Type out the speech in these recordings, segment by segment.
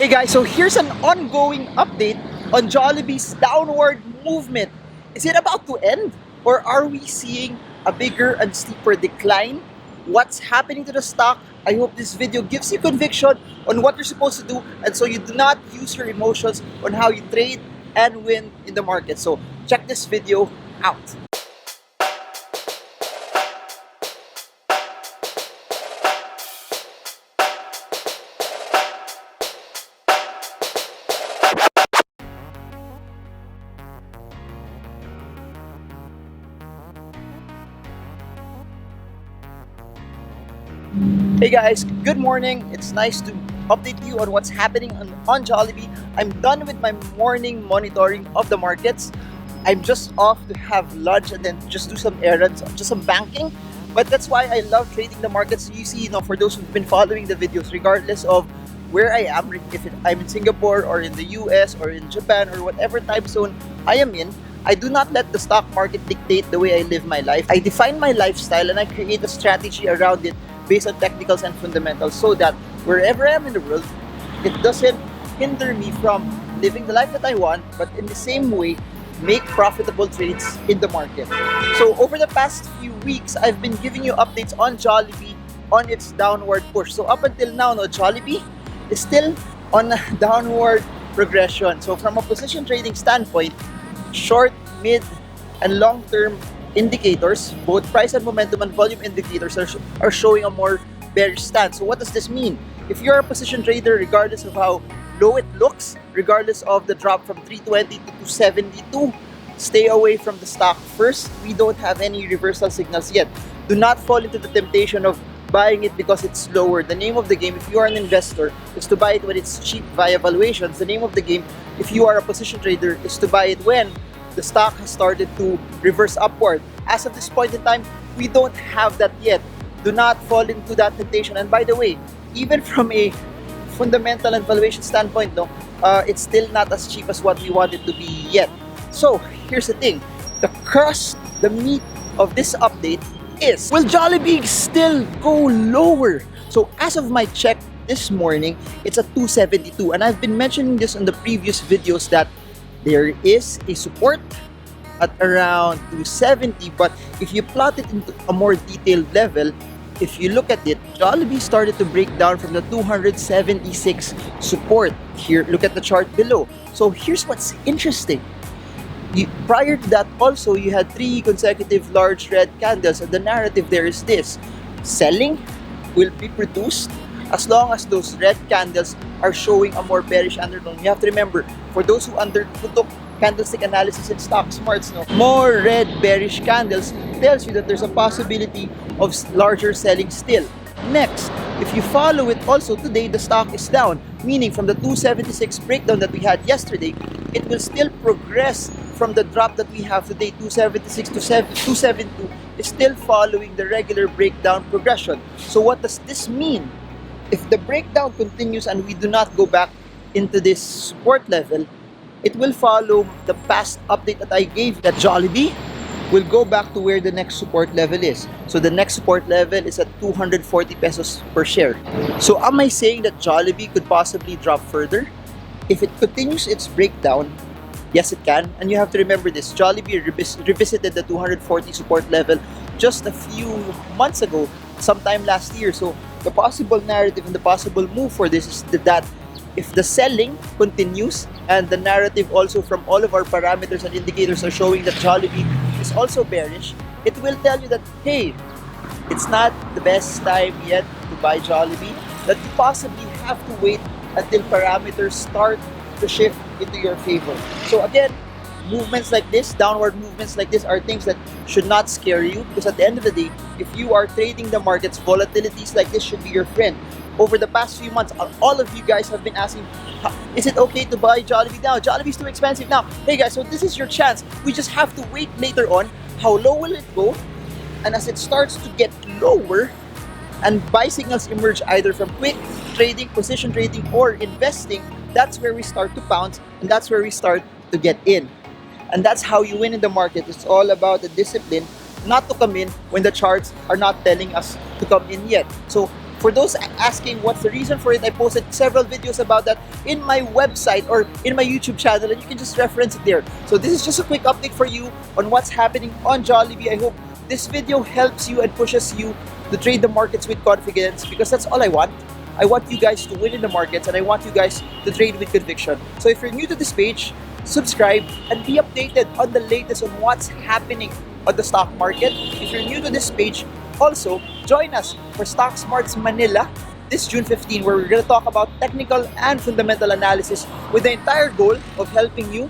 Hey guys, so here's an ongoing update on Jollibee's downward movement. Is it about to end or are we seeing a bigger and steeper decline? What's happening to the stock? I hope this video gives you conviction on what you're supposed to do and so you do not use your emotions on how you trade and win in the market. So check this video out. Hey guys, good morning. It's nice to update you on what's happening on Jollibee. I'm done with my morning monitoring of the markets. I'm just off to have lunch and then just do some errands, just some banking. But that's why I love trading the markets. You see, for those who've been following the videos, regardless of where I am, if I'm in Singapore or in the US or in Japan or whatever time zone I am in, I do not let the stock market dictate the way I live my life. I define my lifestyle and I create a strategy around it based on technicals and fundamentals so that wherever I am in the world, it doesn't hinder me from living the life that I want, but in the same way, make profitable trades in the market. So over the past few weeks, I've been giving you updates on Jollibee on its downward push. So up until now, Jollibee is still on a downward progression. So from a position trading standpoint, short, mid, and long-term indicators, both price and momentum and volume indicators are showing a more bearish stance. So what does this mean? If you're a position trader, regardless of how low it looks, regardless of the drop from 320 to 272, stay away from the stock first. We don't have any reversal signals yet. Do not fall into the temptation of buying it because it's lower. The name of the game, if you are an investor, is to buy it when it's cheap via valuations. The name of the game, if you are a position trader, is to buy it when the stock has started to reverse upward. As of this point in time, we don't have that yet. Do not fall into that temptation. And by the way, even from a fundamental and valuation standpoint, it's still not as cheap as what we want it to be yet. So here's the thing, the crust, the meat of this update is, will Jollibee still go lower? So as of my check this morning, it's at 272, and I've been mentioning this in the previous videos that there is a support at around 270, but if you plot it into a more detailed level, if you look at it, Jollibee started to break down from the 276 support. Here, look at the chart below. So here's what's interesting. Prior to that also, you had 3 consecutive large red candles, and the narrative there is this: selling will be produced as long as those red candles are showing a more bearish undertone. You have to remember, for those who took candlestick analysis in Stock Smarts, more red bearish candles tells you that there's a possibility of larger selling still. Next, if you follow it also today, the stock is down, meaning from the 276 breakdown that we had yesterday, it will still progress from the drop that we have today, 276 to 272, is still following the regular breakdown progression. So what does this mean? If the breakdown continues and we do not go back into this support level, it will follow the past update that I gave that Jollibee will go back to where the next support level is. So the next support level is at 240 pesos per share. So am I saying that Jollibee could possibly drop further? If it continues its breakdown, yes it can. And you have to remember this, Jollibee revisited the 240 support level just a few months ago, sometime last year. So the possible narrative and the possible move for this is that if the selling continues and the narrative also from all of our parameters and indicators are showing that Jollibee is also bearish, it will tell you that, hey, it's not the best time yet to buy Jollibee, that you possibly have to wait until parameters start to shift into your favor. So again, movements like this, downward movements like this, are things that should not scare you, because at the end of the day, if you are trading the markets, volatilities like this should be your friend. Over the past few months, all of you guys have been asking, is it okay to buy Jollibee now? Jollibee's too expensive now. Hey guys, so this is your chance. We just have to wait later on. How low will it go? And as it starts to get lower and buy signals emerge either from quick trading, position trading, or investing, that's where we start to pounce, and that's where we start to get in. And that's how you win in the market. It's all about the discipline not to come in when the charts are not telling us to come in yet. So For those asking what's the reason for it, I posted several videos about that in my website or in my YouTube channel, and you can just reference it there. So this is just a quick update for you on what's happening on Jollibee. I hope this video helps you and pushes you to trade the markets with confidence, because that's all I want. I want you guys to win in the markets, and I want you guys to trade with conviction. So if you're new to this page, subscribe and be updated on the latest on what's happening on the stock market. If you're new to this page, also join us for Stock Smarts Manila this June 15, where we're going to talk about technical and fundamental analysis with the entire goal of helping you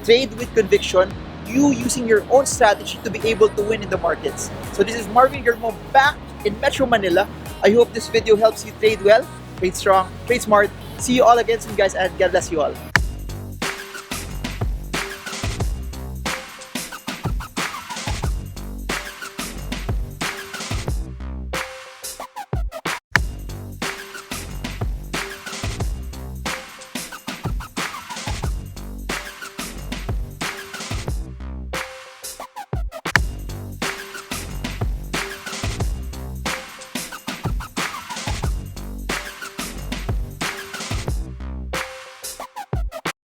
trade with conviction, you using your own strategy to be able to win in the markets. So this is Marvin Germo back in Metro Manila. I hope this video helps you trade well, trade strong, trade smart. See you all again soon, guys, and God bless you all.